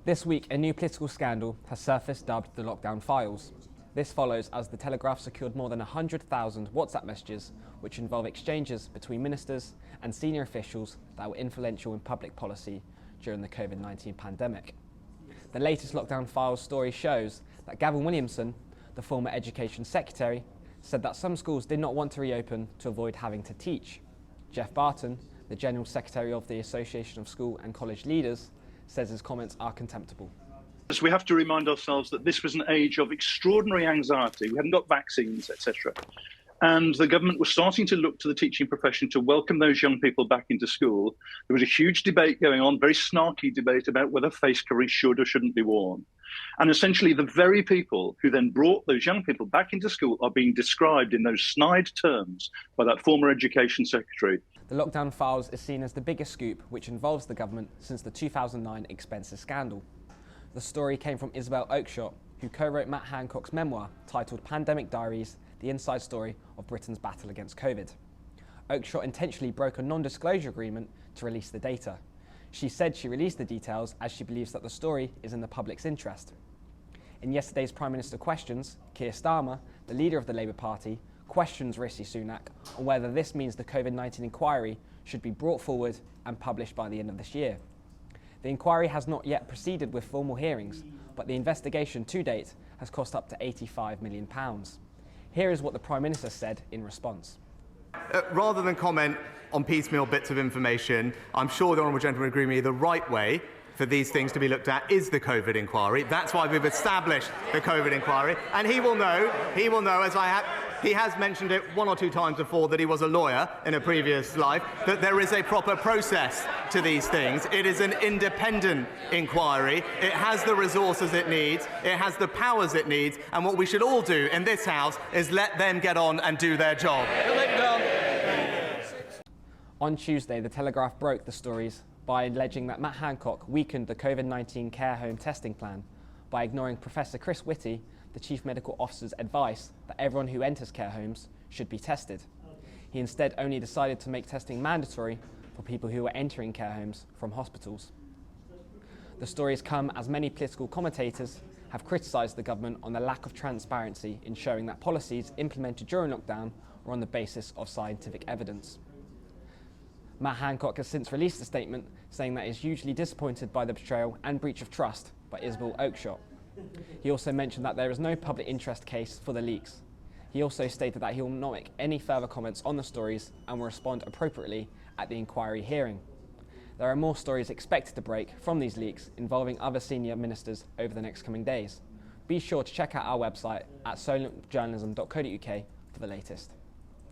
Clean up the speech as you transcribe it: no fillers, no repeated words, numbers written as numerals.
This week, a new political scandal has surfaced dubbed the lockdown files. This follows as the Telegraph secured more than 100,000 WhatsApp messages which involve exchanges between ministers and senior officials that were influential in public policy during the COVID-19 pandemic. The latest lockdown files story shows that Gavin Williamson, the former Education Secretary, said that some schools did not want to reopen to avoid having to teach. Jeff Barton, the General Secretary of the Association of School and College Leaders, says his comments are contemptible. We have to remind ourselves that this was an age of extraordinary anxiety. We hadn't got vaccines, etc. And the government was starting to look to the teaching profession to welcome those young people back into school. There was a huge debate going on, very snarky debate about whether face coverings should or shouldn't be worn. And essentially the very people who then brought those young people back into school are being described in those snide terms by that former Education Secretary. The lockdown files is seen as the biggest scoop which involves the government since the 2009 expenses scandal. The story came from Isabel Oakeshott, who co-wrote Matt Hancock's memoir titled Pandemic Diaries, The Inside Story of Britain's Battle Against COVID. Oakeshott intentionally broke a non-disclosure agreement to release the data. She said she released the details as she believes that the story is in the public's interest. In yesterday's Prime Minister Questions, Keir Starmer, the leader of the Labour Party, questions Rishi Sunak on whether this means the COVID-19 inquiry should be brought forward and published by the end of this year. The inquiry has not yet proceeded with formal hearings, but the investigation to date has cost up to £85 million. Here is what the Prime Minister said in response. Rather than comment on piecemeal bits of information, I'm sure the Honourable Gentleman will agree with me the right way for these things to be looked at is the COVID inquiry. That's why we've established the COVID inquiry. And he will know, he has mentioned it one or two times before that he was a lawyer in a previous life, that there is a proper process to these things. It is an independent inquiry. It has the resources it needs. It has the powers it needs. And what we should all do in this House is let them get on and do their job. On Tuesday, the Telegraph broke the stories by alleging that Matt Hancock weakened the COVID-19 care home testing plan by ignoring Professor Chris Whitty, the Chief Medical Officer's advice that everyone who enters care homes should be tested. He instead only decided to make testing mandatory for people who were entering care homes from hospitals. The stories come as many political commentators have criticised the government on the lack of transparency in showing that policies implemented during lockdown were on the basis of scientific evidence. Matt Hancock has since released a statement saying that he is hugely disappointed by the betrayal and breach of trust by Isabel Oakeshott. He also mentioned that there is no public interest case for the leaks. He also stated that he will not make any further comments on the stories and will respond appropriately at the inquiry hearing. There are more stories expected to break from these leaks involving other senior ministers over the next coming days. Be sure to check out our website at solentjournalism.co.uk for the latest.